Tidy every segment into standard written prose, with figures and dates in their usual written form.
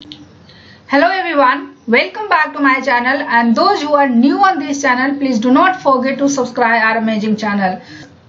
Hello everyone, welcome back to my channel, and those who are new on this channel, please do not forget to subscribe our amazing channel.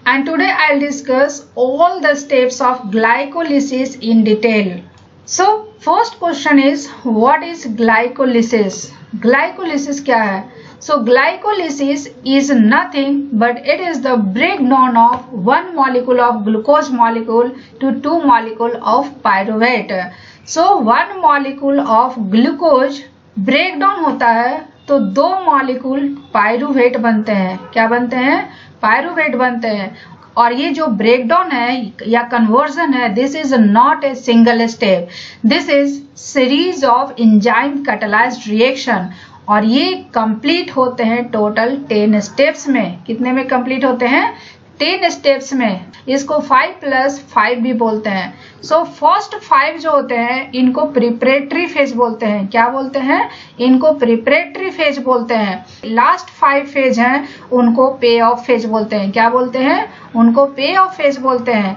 And today I'll discuss all the steps of glycolysis in detail. So first question is, what is glycolysis? Glycolysis क्या है? So glycolysis is nothing but it is the breakdown of one molecule of glucose molecule to two molecule of pyruvate. So one molecule of glucose breakdown होता है तो दो molecule pyruvate बनते हैं. क्या बनते हैं? पायरुवेट बनते हैं. और ये जो ब्रेकडाउन है या कन्वर्जन है, this is not a single step, this is series of enzyme catalysed reaction. और ये कंप्लीट होते हैं टोटल 10 स्टेप्स में. कितने में कंप्लीट होते हैं? 10 स्टेप्स में. इसको 5+5 भी बोलते हैं. सो फर्स्ट 5 जो होते हैं इनको प्रिपरेटरी फेज बोलते हैं. क्या बोलते हैं? इनको प्रिपरेटरी फेज बोलते हैं. लास्ट 5 फेज हैं उनको पे ऑफ फेज बोलते हैं. क्या बोलते हैं? उनको पे ऑफ फेज बोलते हैं.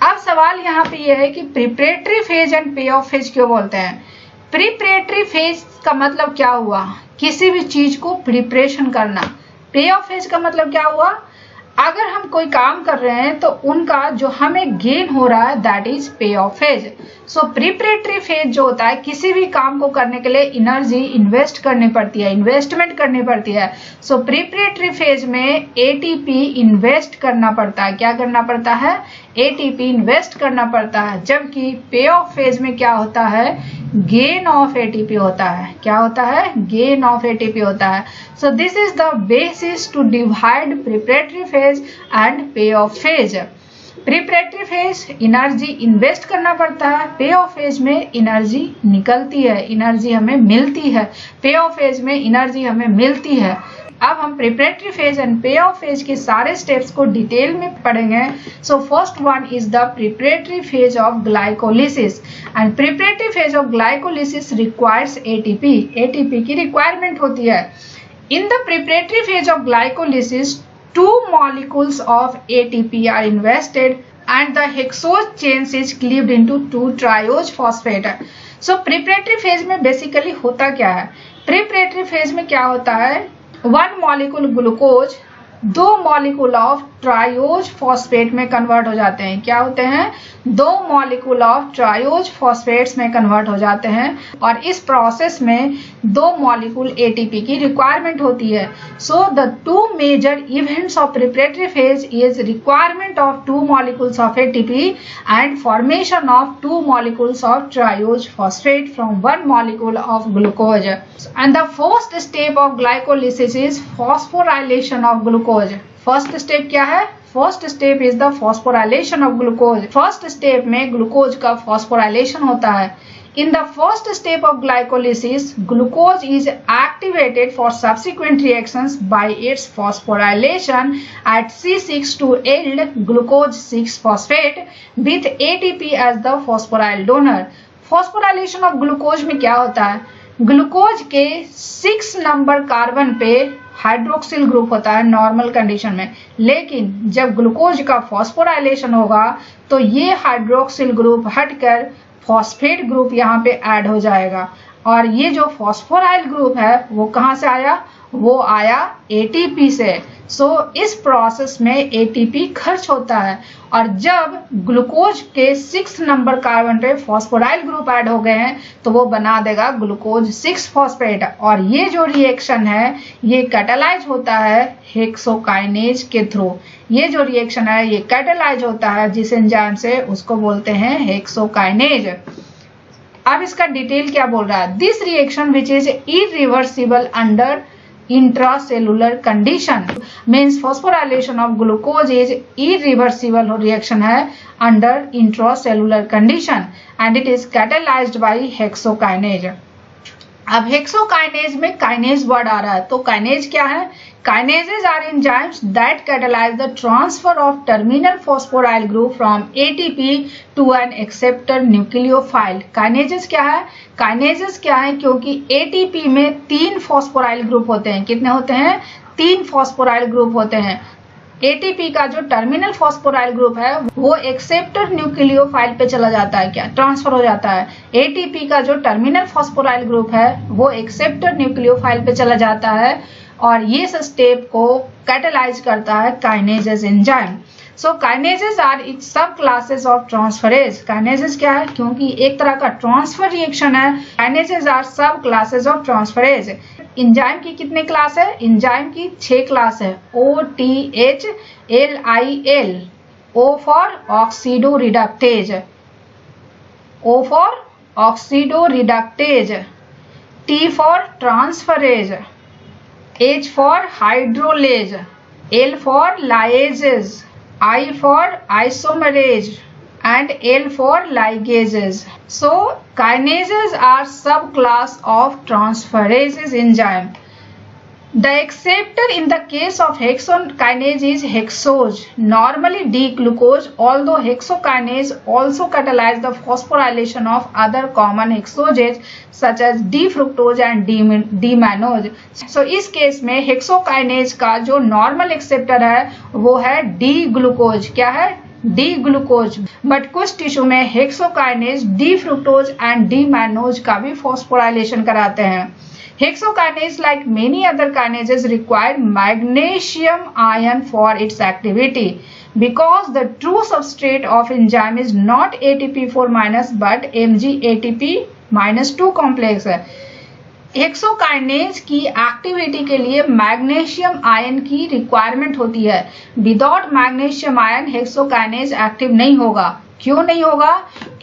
अब सवाल यहाँ पे ये है कि preparatory phase and payoff phase क्यों बोलते हैं? प्रिपरेटरी फेज का मतलब क्या हुआ? किसी भी चीज को प्रिपरेशन करना. पे ऑफ फेज का मतलब क्या हुआ? अगर हम कोई काम कर रहे हैं तो उनका जो हमें गेन हो रहा है दैट इज पे of phase. So preparatory phase जो होता है, किसी भी काम को करने के लिए एनर्जी इन्वेस्ट करनी पड़ती है, इन्वेस्टमेंट करनी पड़ती है. सो प्रिपरेटरी फेज में एटीपी इन्वेस्ट करना पड़ता है. क्या करना पड़ता है? एटीपी इन्वेस्ट करना पड़ता है. जबकि पे ऑफ फेज में क्या होता है? गेन ऑफ एटीपी होता है. क्या होता है? गेन ऑफ एटीपी होता है. So this is the basis to divide preparatory phase and payoff phase. Preparatory phase energy invest करना पड़ता है, पे ऑफ फेज में एनर्जी निकलती है, एनर्जी हमें मिलती है. पे ऑफ फेज में एनर्जी हमें मिलती है. अब हम preparatory phase and payoff phase के सारे स्टेप्स को डिटेल में पढ़ेंगे. So first one is the preparatory phase of glycolysis. And preparatory phase of glycolysis requires ATP. ATP की रिक्वायरमेंट होती है. In the preparatory phase of glycolysis 2 molecules of ATP are invested and the hexose chain is cleaved into 2 triose phosphate. So preparatory phase में basically होता क्या है? Preparatory phase में क्या होता है? 1 molecule glucose 2 molecule of triose phosphate में convert हो जाते हैं. क्या होते हैं? 2 मॉलिक्यूल ऑफ ट्रायोज फॉस्फेट्स में कन्वर्ट हो जाते हैं. और इस प्रोसेस में 2 मॉलिक्यूल एटीपी की रिक्वायरमेंट होती है. So the 2 major events of preparatory phase is requirement of 2 molecules of ATP and formation of 2 molecules of triose phosphate from 1 molecule of glucose. And the first step of glycolysis is phosphorylation of glucose. First step क्या है? First step is the phosphorylation of glucose. First step में glucose का phosphorylation होता है. In the first step of glycolysis, glucose is activated for subsequent reactions by its phosphorylation at C6 to yield glucose 6-phosphate with ATP as the phosphoryl donor. Phosphorylation of glucose में क्या होता है? Glucose के 6 number carbon पे hydroxyl group होता है normal condition में. लेकिन जब ग्लूकोज का फॉस्फोराइलेशन होगा तो ये हाइड्रोक्सिल ग्रुप हटकर फॉस्फेट ग्रुप यहाँ पे ऐड हो जाएगा. और ये जो फॉस्फोराइल ग्रुप है वो कहाँ से आया? वो आया एटीपी से. सो इस प्रोसेस में एटीपी खर्च होता है. और जब ग्लूकोज के 6 नंबर कार्बन पे फॉस्फोराइल ग्रुप ऐड हो गए हैं तो वो बना देगा ग्लूकोज 6-फॉस्फेट. और ये जो रिएक्शन है ये कैटालाइज होता है हेक्सोकाइनेज के थ्रू. ये जो रिएक्शन है ये कैटालाइज होता है जिस एंजाइम से, उसको बोलते हैं हेक्सोकाइनेज. अब इसका डिटेल क्या बोल रहा है? This reaction which is irreversible under intracellular condition means phosphorylation of glucose is irreversible reaction है under intracellular condition and it is catalyzed by hexokinase. अब हेक्सोकाइनेज में काइनेज वर्ड आ रहा है तो काइनेज क्या है? Kinases are enzymes that catalyse the transfer of terminal phosphoryl group from ATP to an acceptor nucleophile. Kinases क्या है? काइनेजेस क्या है? क्योंकि एटीपी में 3 फॉस्फोराइल ग्रुप होते हैं. कितने होते हैं? 3 फॉस्फोराइल ग्रुप होते हैं. एटीपी का जो टर्मिनल फॉस्फोराइल ग्रुप है वो एक्सेप्टर न्यूक्लियोफाइल पे चला जाता है, क्या ट्रांसफर हो जाता है। एटीपी का जो टर्मिनल फॉस्फोराइल ग्रुप है वो एक्सेप्टर न्यूक्लियोफाइल पे चला जाता है और ये स्टेप को कैटालाइज करता है kinases enzyme. So kinases are subclasses of transferase. Kinases क्या है, क्योंकि एक तरह का ट्रांसफर रिएक्शन है। Kinases are subclasses of transferase. Enzyme की कितने क्लास है, एंजाइम की 6 क्लास है। OTH LIL, O for oxido reductase, O for oxido reductase, T for transferase, H for hydrolase, L for lyses, I for isomerase and L for ligases. So kinases are subclass of transferases enzyme. The acceptor in the case of hexokinase is hexose, normally D-glucose, although hexokinase also catalyzes the phosphorylation of other common hexoses such as D-fructose and D-mannose. So इस case में hexokinase का जो normal acceptor है वो है D-glucose। क्या है, D-glucose। But कुछ टिश्यू में hexokinase D-fructose and D-mannose का भी phosphorylation कराते हैं। Hexokinase, like many other kinases, require magnesium ion for its activity because the true substrate of enzyme is not ATP4- but MgATP-2 complex है। Hexokinase की activity के लिए magnesium ion की requirement होती है। Without magnesium ion hexokinase active नहीं होगा। क्यों नहीं होगा,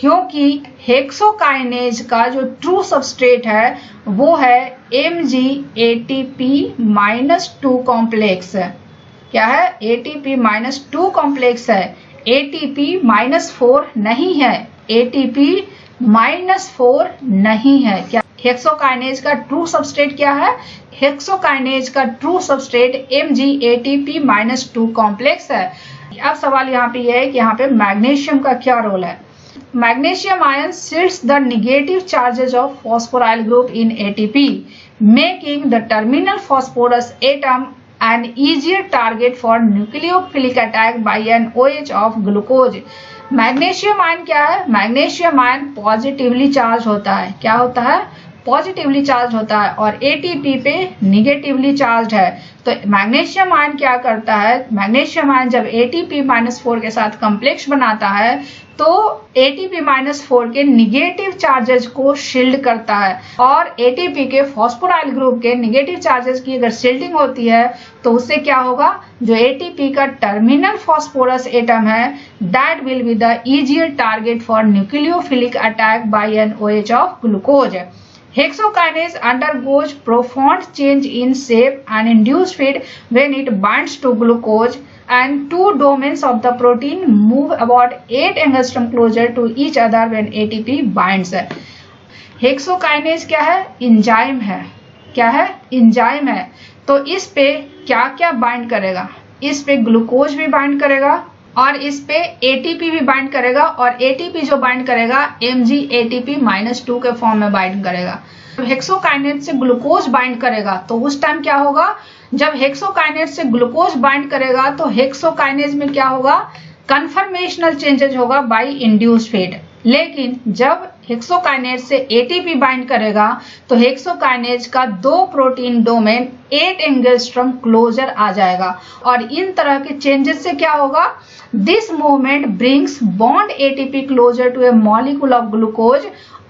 क्योंकि हेक्सोकाइनेज का जो ट्रू सबस्ट्रेट है वो है MgATP-2 कॉम्प्लेक्स। क्या है, ATP-2 कॉम्प्लेक्स है, ATP-4 नहीं है, ATP-4 नहीं है। क्या हेक्सोकाइनेज का ट्रू सबस्ट्रेट क्या है, हेक्सोकाइनेज का ट्रू सबस्ट्रेट MgATP-2 कॉम्प्लेक्स है। अब सवाल यहाँ पे यह है कि यहाँ पे मैग्नीशियम का क्या रोल है। Magnesium ion shields the negative charges of phosphoryl group in ATP, making the terminal phosphorus atom an easier target for nucleophilic attack by an OH of glucose. Magnesium ion क्या है, magnesium ion positively charge होता है। क्या होता है, positively charge होता है और ATP पे निगेटिवली चार्ज है। तो मैग्नीशियम आयन क्या करता है, मैग्नीशियम आयन जब ATP-4 के साथ कॉम्प्लेक्स बनाता है तो ATP-4 के निगेटिव चार्जेस को शील्ड करता है और ATP के फॉस्फोराइल ग्रुप के निगेटिव चार्जेस की अगर शील्डिंग होती है तो उससे क्या होगा, जो ATP का टर्मिनल फॉस्फोरस एटम है that will be the easier target for nucleophilic attack by an OH of glucose. Hexokinase undergoes profound change in shape and induced feed when it binds to glucose, and two domains of the protein move about 8 angstrom closer to each other when ATP binds. Hexokinase क्या है, enzyme है। क्या है, enzyme है। तो इस पे क्या क्या बाइंड करेगा, इस पे ग्लूकोज भी बाइंड करेगा और इस पे ATP भी बाइंड करेगा और ATP जो बाइंड करेगा MgATP-2 के फॉर्म में बाइंड करेगा। जब हेक्सोकाइनेज से ग्लूकोज बाइंड करेगा तो उस टाइम क्या होगा, जब हेक्सोकाइनेज से ग्लूकोज बाइंड करेगा तो हेक्सोकाइनेज में क्या होगा, कन्फर्मेशनल चेंजेस होगा बाय इंड्यूस्ड फेट। लेकिन जब हेक्सोकाइनेज से ATP बाइंड करेगा तो हेक्सोकाइनेज का 2 प्रोटीन डोमेन 8 एंगस्ट्रॉम क्लोजर आ जाएगा और इन तरह के चेंजेस से क्या होगा, this movement brings bound ATP closer to a molecule of glucose,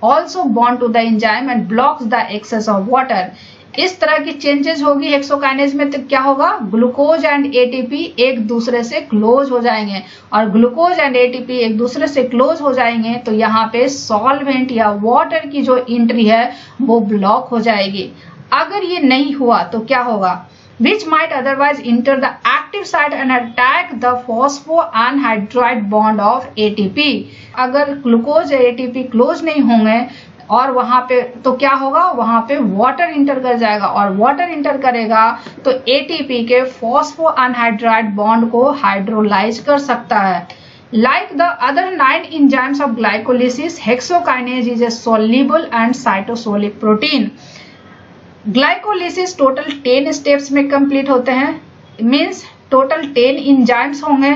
also bound to the enzyme and blocks the access of water. इस तरह की चेंजेस होगी हेक्सोकाइनेज में तो क्या होगा, ग्लूकोज एंड ATP एक दूसरे से क्लोज हो जाएंगे और ग्लूकोज एंड ATP एक दूसरे से क्लोज हो जाएंगे तो यहाँ पे सॉल्वेंट या वाटर की जो एंट्री है वो ब्लॉक हो जाएगी। अगर ये नहीं हुआ तो क्या होगा, which might otherwise enter the active site and attack the phosphoanhydride bond of ATP। अगर ग्लूकोज या ATP क्लोज नहीं होंगे और वहां पे तो क्या होगा, वहां पे वाटर इंटर कर जाएगा और वाटर इंटर करेगा तो ATP के फॉस्फोअनहाइड्राइड बॉन्ड को हाइड्रोलाइज कर सकता है। Like the other 9 enzymes of glycolysis, hexokinase is a soluble and cytosolic protein. Glycolysis total 10 steps में कंप्लीट होते हैं, मीन्स टोटल 10 इंजाइम्स होंगे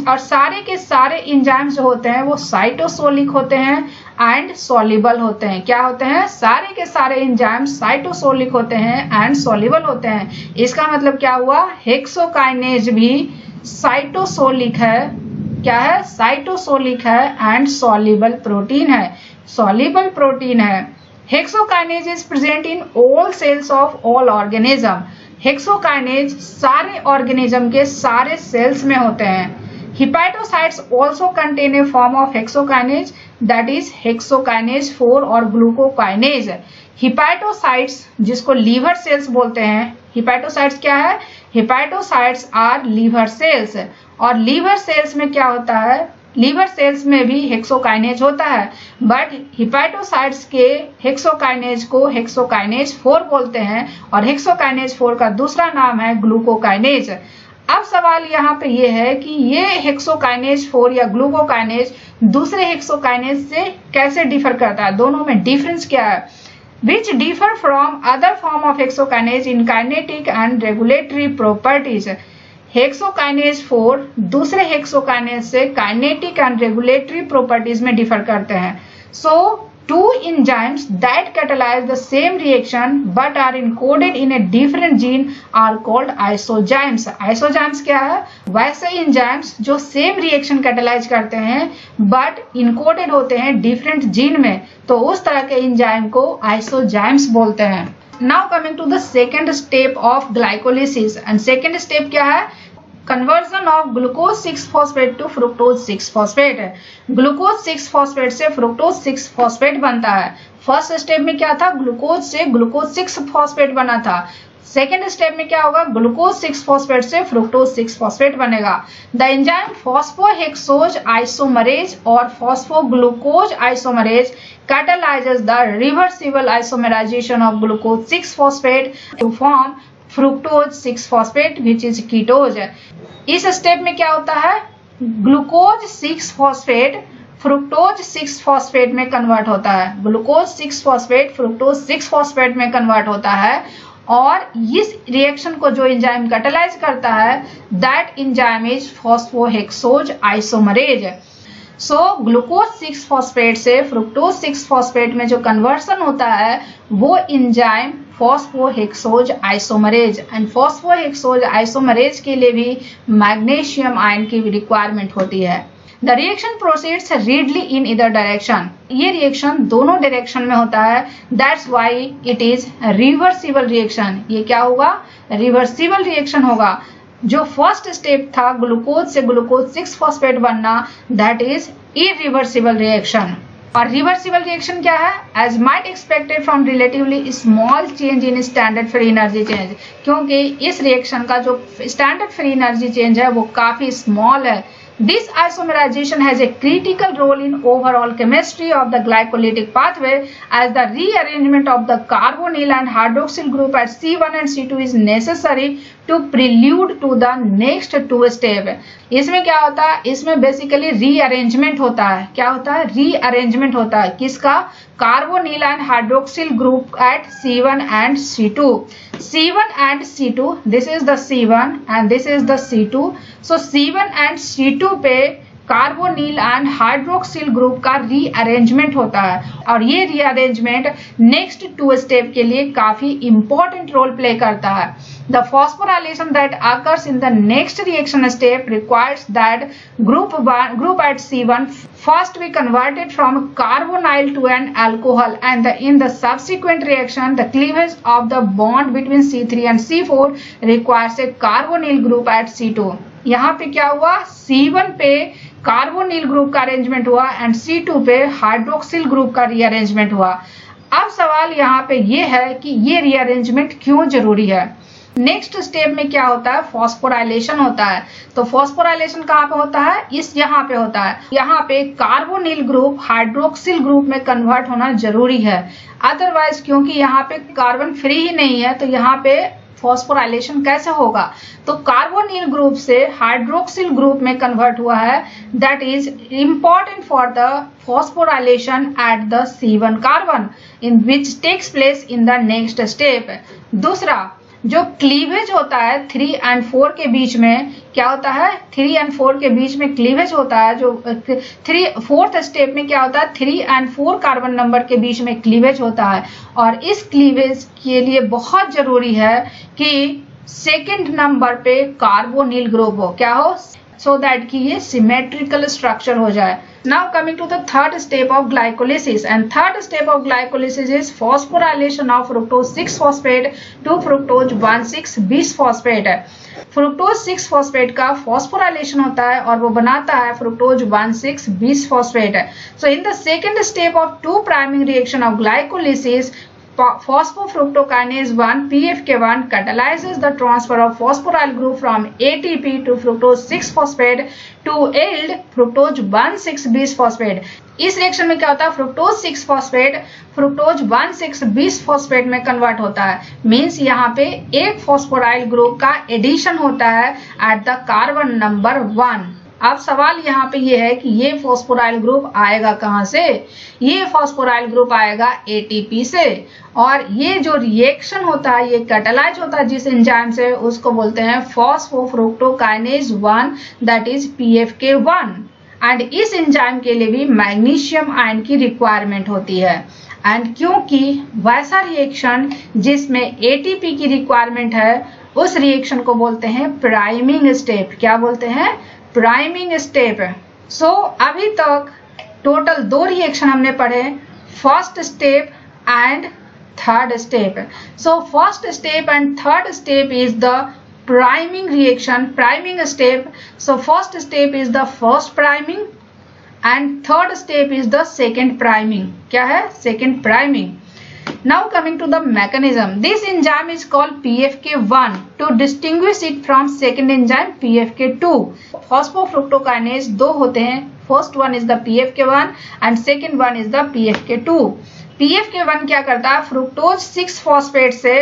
और सारे के सारे इंजाइम्स जो होते हैं वो साइटोसोलिक होते हैं एंड सॉल्युबल होते हैं। क्या होते हैं? सारे के सारे इंजाइम्स साइटोसोलिक होते हैं एंड सॉल्युबल होते हैं। इसका मतलब क्या हुआ? हेक्सोकाइनेज भी साइटोसोलिक है। क्या है? साइटोसोलिक है एंड सॉल्युबल प्रोटीन है। सॉल्युबल प्रोटीन है। Hexokinase is present in all cells of all organism. Hexokinase सारे ऑर्गेनिज्म के सारे सेल्स में होते हैं। Hepatocytes also contain a form of hexokinase, that is hexokinase 4 और glucokinase। Hepatocytes जिसको लीवर सेल्स बोलते हैं, Hepatocytes क्या है? Hepatocytes are liver cells और लीवर सेल्स में क्या होता है? लीवर सेल्स में भी हेक्सोकाइनेज होता है, बट हिपैटोसाइट्स के हेक्सोकाइनेज को हेक्सोकाइनेज 4 बोलते हैं और हेक्सोकाइनेज 4 का दूसरा नाम है ग्लूकोकाइनेज। अब सवाल यहाँ पे ये है कि ये हेक्सोकाइनेज 4 या ग्लूकोकाइनेज दूसरे हेक्सोकाइनेज से कैसे डिफर करता है, दोनों में डिफरेंस क्या है? विच differ from other form of hexokinase in kinetic and regulatory properties. Hexokinase 4 दूसरे हेक्सोकाइनेज से काइनेटिक एंड रेगुलेटरी प्रॉपर्टीज में डिफर करते हैं। सो two enzymes that catalyze the same reaction but are encoded in a different gene are called isozymes। isozymes क्या है? वैसे enzymes जो same reaction catalyze करते हैं but encoded होते हैं different gene में, तो उस तरह के enzyme को isozymes बोलते हैं। Now coming to the second step of glycolysis, and second step क्या है? Conversion of glucose 6 phosphate to fructose 6 phosphate. Glucose 6 phosphate से फ्रुक्टोज 6 फॉस्फेट बनता है। फर्स्ट स्टेप में क्या था? ग्लूकोज से ग्लूकोज 6 फॉस्फेट बना था। सेकेंड स्टेप में क्या होगा? ग्लूकोज 6 फॉस्फेट से फ्रुक्टोज 6 फॉस्फेट बनेगा। द एंजाइम फॉस्फोहेक्सोज आइसोमरेज और फॉस्फोग्लूकोज isomerase catalyzes the reversible isomerization of glucose 6 phosphate to form fructose 6 phosphate which is ketose। इस स्टेप में क्या होता है? ग्लूकोज 6 फॉस्फेट फ्रुक्टोज 6 फॉस्फेट में कन्वर्ट होता है। ग्लूकोज 6 फॉस्फेट फ्रुक्टोज 6 फॉस्फेट में कन्वर्ट होता है और इस रिएक्शन को जो एंजाइम कैटलाइज करता है that enzyme is phosphohexose isomerase. So glucose 6 phosphate से फ्रुक्टोज 6 फॉस्फेट में जो कन्वर्सन होता है वो enzyme phosphohexose isomerase, and phosphohexose isomerase के लिए भी मैग्नीशियम आयन की रिक्वायरमेंट होती है। The reaction proceeds readily in either direction. ये रिएक्शन दोनों डायरेक्शन में होता है, that's why it is reversible reaction. ये क्या होगा? रिवर्सिबल रिएक्शन होगा। जो फर्स्ट स्टेप था ग्लूकोज से ग्लूकोज 6 फॉस्फेट बनना, दैट इज इरिवर्सिबल रिएक्शन। और रिवर्सिबल रिएक्शन क्या है? As might expected from relatively small change in standard free energy change, क्योंकि इस रिएक्शन का जो स्टैंडर्ड फ्री एनर्जी चेंज है वो काफी स्मॉल है। This isomerization has a critical role in overall chemistry of the glycolytic pathway as the rearrangement of the carbonyl and hydroxyl group at C1 and C2 is necessary to prelude to the next two step। इसमें क्या होता है? इसमें basically rearrangement होता है। क्या होता है? रीअरेंजमेंट होता है। किसका? Carbonyl and hydroxyl group at C1 and C2। C1 and C2, this is the C1 and this is the C2। So C1 and C2 पे कार्बोनिल एंड हाइड्रोक्सिल ग्रुप का रीअरेंजमेंट होता है और ये रीअरेंजमेंट नेक्स्ट 2 स्टेप के लिए काफी important role play करता है। The phosphorylation that occurs in the next reaction step requires that group at C1 first be converted from carbonyl to an alcohol, and in the subsequent reaction the cleavage of the bond between C3 and C4 requires a carbonyl group at C2। यहाँ पे क्या हुआ? C1 पे carbonyl group का arrangement हुआ and C2 पे hydroxyl group का rearrangement हुआ। अब सवाल यहाँ पे ये है कि ये रीअरेंजमेंट क्यों जरूरी है? नेक्स्ट स्टेप में क्या होता है? फॉस्फोराइलेशन होता है। तो फॉस्फोराइलेशन कहाँ पे होता है? यहाँ पे होता है। यहाँ पे कार्बोनिल ग्रुप हाइड्रोक्सिल ग्रुप में कन्वर्ट होना जरूरी है, अदरवाइज क्योंकि यहाँ पे कार्बन फ्री ही नहीं है तो यहाँ पे फॉस्फोराइलेशन कैसे होगा? तो कार्बोनिल ग्रुप से हाइड्रोक्सिल ग्रुप में कन्वर्ट हुआ है, that is important for the phosphorylation at the C1 carbon in which takes place in the next step. दूसरा, जो क्लीवेज होता है 3 और 4 के बीच में, क्या होता है 3 और 4 के बीच में क्लीवेज होता है। जो 4th स्टेप में क्या होता है 3 और 4 कार्बन नंबर के बीच में क्लीवेज होता है। और इस क्लीवेज के लिए बहुत जरूरी है कि सेकेंड नंबर पे कार्बोनिल ग्रुप हो, क्या हो, सो दैट कि ये सिमेट्रिकल स्ट्रक्चर हो जाए। Now coming to the third step of glycolysis, and third step of glycolysis is phosphorylation of fructose 6-phosphate to fructose 1,6-bisphosphate। fructose 6-phosphate का phosphorylation होता है और वो बनाता है fructose 1,6-bisphosphate। So in the second step of 2' reaction of glycolysis, phosphofructokinase 1 PFK1 catalyzes the transfer of phosphoryl group from ATP to fructose 6-phosphate to yield fructose 1,6-bisphosphate। इस reaction में क्या होता है फ्रुक्टोज 6-फॉस्फेट फ्रुक्टोज 1,6-bisphosphate में convert होता है। Means यहाँ पे एक फॉस्फोराइल ग्रुप का एडिशन होता है एट द कार्बन नंबर 1। अब सवाल यहाँ पे ये है कि ये फॉस्फोराइल ग्रुप आएगा कहाँ से? ये फॉस्फोराइल ग्रुप आएगा एटीपी से। और ये जो रिएक्शन होता है ये कैटालाइज होता है जिस एंजाइम से, उसको बोलते हैं phosphofructokinase 1 that is PFK1। And इस एंजाइम के लिए भी मैग्नीशियम आयन की रिक्वायरमेंट होती है। एंड क्योंकि वैसा रिएक्शन जिसमें एटीपी की रिक्वायरमेंट है उस रिएक्शन को बोलते हैं प्राइमिंग स्टेप। क्या बोलते हैं? Priming step. सो अभी तक टोटल 2 रिएक्शन हमने पढ़े, first step and third step. So first step and third step is the priming reaction, priming step. So first step is the first priming and third step is the second priming. क्या है? Second priming. Now coming to the mechanism. This enzyme is called PFK1 to distinguish it from second enzyme PFK2. Phosphofructokinase 2 होते हैं. First one is the PFK1 and second one is the PFK2. PFK1 क्या करता है? Fructose 6-फॉस्फेट से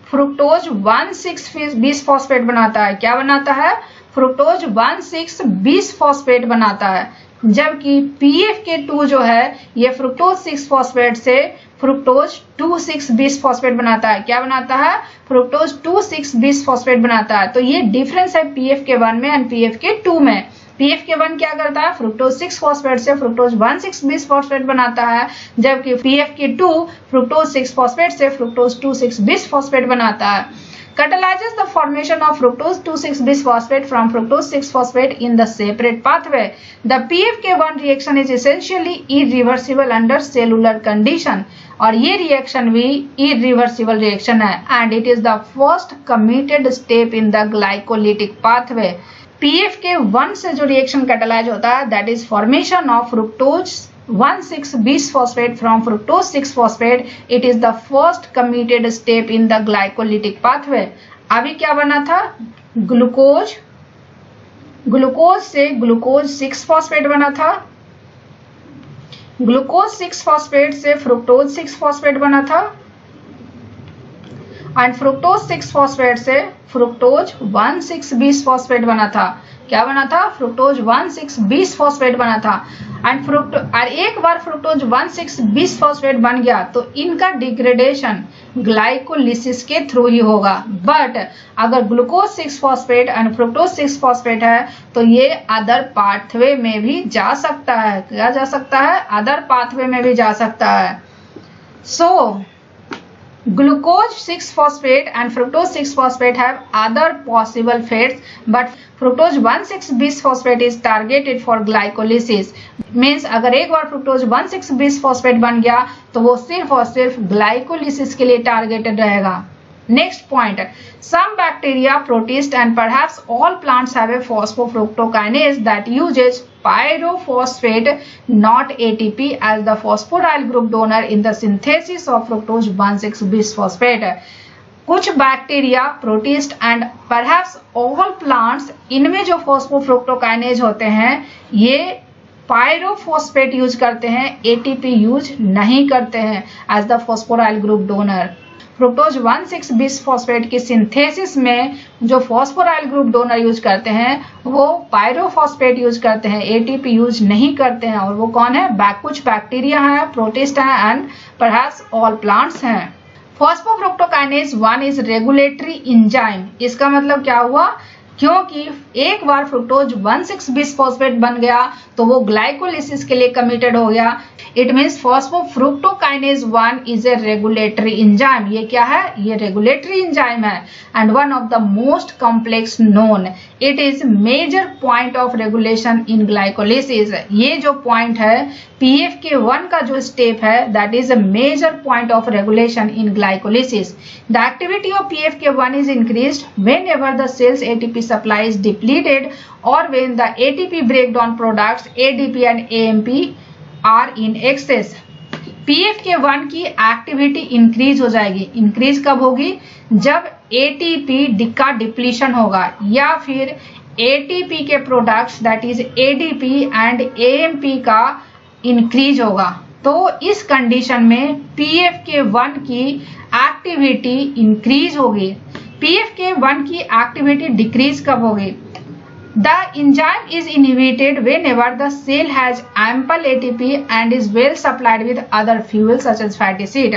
fructose 1,6-bisphosphate बनाता है। क्या बनाता है? फ्रुक्टोज 1,6-bisphosphate बनाता है। जबकि PFK2 जो है ये फ्रुक्टोज 6-फॉस्फेट से फ्रुक्टोज 2,6-bisphosphate बनाता है। क्या बनाता है? फ्रुक्टोज 2,6-bisphosphate बनाता है। तो ये डिफरेंस है PFK1 में एंड PFK2 में। PFK1 क्या करता है? फ्रुक्टोज 6-फॉस्फेट से फ्रुक्टोज 1,6-bisphosphate बनाता है, जबकि PFK2 फ्रुक्टोज 6-फॉस्फेट से फ्रुक्टोज 2,6-bisphosphate बनाता है। Catalyzes the formation of fructose 2,6-bisphosphate from fructose 6-phosphate in the separate pathway. The PFK1 reaction is essentially irreversible under cellular condition. और ये रिएक्शन भी irreversible रिएक्शन है and it is the first committed step in the glycolytic pathway. PFK1 से जो reaction catalyse होता है that is formation of fructose 1,6-bisphosphate from fructose 6-phosphate. It is the first committed step in the glycolytic pathway. अभी क्या बना था? Glucose, glucose से glucose 6-phosphate बना था, ग्लूकोज 6-phosphate से फ्रुक्टोज 6-phosphate बना था एंड फ्रुक्टोज 6-phosphate से फ्रुक्टोज 1,6-bisphosphate बना था। क्या बना था? फ्रुक्टोज 1,6-bisphosphate बना था एंड और एक बार फ्रुक्टोज 1,6-bisphosphate बन गया तो इनका डिग्रेडेशन ग्लाइकोलिसिस के थ्रू ही होगा। बट अगर glucose 6-phosphate and fructose 6-phosphate है तो ये अदर पाथवे में भी जा सकता है। क्या जा सकता है? अदर पाथवे में भी जा सकता है। सो glucose 6-phosphate and fructose 6-phosphate have other possible fates, but fructose 1,6-bisphosphate is targeted for glycolysis. Means अगर एक बार fructose 1,6-bisphosphate बन गया तो वो सिर्फ और सिर्फ ग्लाइकोलिसिस के लिए टारगेटेड रहेगा। Next point, some bacteria, protists and perhaps all plants have a phosphofructokinase that uses pyrophosphate, not ATP, as the phosphoryl group donor in the synthesis of fructose 1,6-bisphosphate. कुछ bacteria, protist and perhaps all plants, इनमें जो phosphofructokinase होते हैं ये pyrophosphate use करते हैं, ATP use नहीं करते हैं as the phosphoryl group donor. Fructose 1,6-bisphosphate की सिंथेसिस में जो फॉस्फोराइल ग्रुप डोनर यूज करते हैं वो पायरोफॉस्फेट यूज करते हैं, एटीपी यूज नहीं करते हैं। और वो कौन है? कुछ बैक्टीरिया हैं, प्रोटिस्ट हैं एंड परहैप्स ऑल प्लांट्स हैं। Phosphofructokinase 1 is regulatory enzyme. इसका मतलब क्या हुआ, क्योंकि एक बार फ्रुक्टोज 1,6 बिसफॉस्फेट बन गया तो वो ग्लाइकोलिसिस के लिए कमिटेड हो गया। It means phosphofructokinase 1 is a regulatory enzyme. ये क्या है, ये रेगुलेटरी एंजाइम है and one of the most complex known. It is major point of regulation in glycolysis. ये जो पॉइंट है PFK1 का जो स्टेप है that is a major point of regulation in glycolysis. The activity of PFK1 is increased whenever the cell's ATP supply is depleted or when the ATP breakdown products ADP and AMP are in excess। PFK1 की activity increase हो जाएगी। Increase कब होगी, जब ATP का depletion होगा या फिर ATP के products that is ADP and AMP का इंक्रीज होगा। तो इस कंडीशन में PFK1 की एक्टिविटी इंक्रीज होगी। PFK1 की एक्टिविटी डिक्रीज कब होगी, the enzyme is inhibited whenever the cell has ample ATP and is well supplied with other fuels such as fatty acid।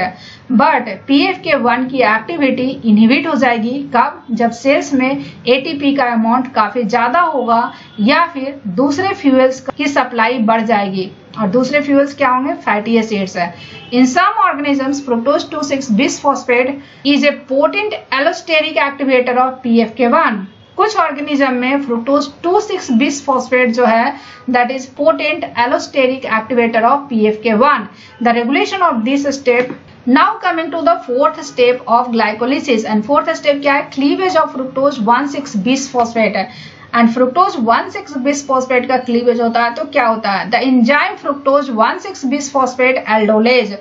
But PFK1 की एक्टिविटी इनहिबिट हो जाएगी कब, जब सेल्स में ATP का अमाउंट काफी ज्यादा होगा या फिर दूसरे फ्यूल्स की सप्लाई बढ़ जाएगी। और दूसरे फ्यूल्स क्या होंगे, फैटी एसिड्स है। In some organisms fructose 2,6 bisphosphate is a potent allosteric activator of PFK1। कुछ ऑर्गेनिज्म में फ्रुक्टोज 2,6 बिसफॉस्फेट जो है that is potent allosteric activator of PFK1। The regulation of this step. Now coming to the fourth step of glycolysis and fourth step क्या है, cleavage of fructose 1,6 bisphosphate है। And fructose 1,6 bisphosphate का cleavage होता है तो क्या होता है, the enzyme fructose 1,6 bisphosphate aldolase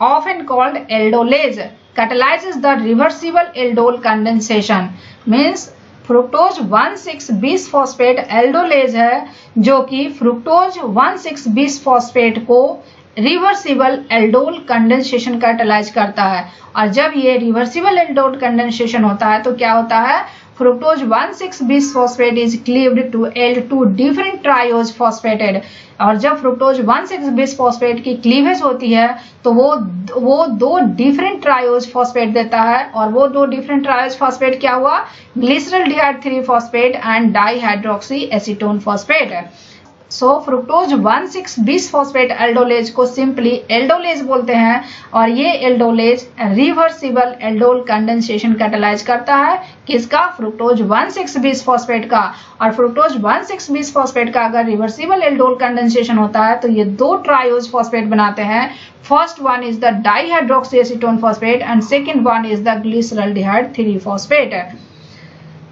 often called aldolase catalyzes the reversible aldol condensation। Means fructose 1,6 bisphosphate aldolase है जो कि फ्रुक्टोज 1,6 बिसफॉस्फेट को रिवर्सिबल एल्डोल कंडेंसेशन कैटालाइज करता है। और जब ये रिवर्सिबल एल्डोल कंडेंसेशन होता है तो क्या होता है, fructose 1,6 bisphosphate is cleaved to L2 different triose phosphates. और जब फ्रुक्टोज 1,6 बिसफॉस्फेट की क्लीवेज होती है तो वो दो डिफरेंट ट्रायोज फॉस्फेट देता है। और वो दो डिफरेंट ट्रायोज फॉस्फेट क्या हुआ, glyceraldehyde 3 phosphate and dihydroxy acetone phosphate. So fructose 1,6 bisphosphate aldolase को सिंपली एल्डोलेज बोलते हैं और ये aldolase reversible aldol condensation catalyse करता है। किसका, फ्रुक्टोज 1,6 बिसफॉस्फेट का। और फ्रुक्टोज 1,6 बिसफॉस्फेट का अगर रिवर्सिबल एल्डोल कंडेंसेशन होता है तो ये दो ट्रायोज फॉस्फेट बनाते हैं। First one is the dihydroxy acetone phosphate and second one is the glyceraldehyde 3 phosphate.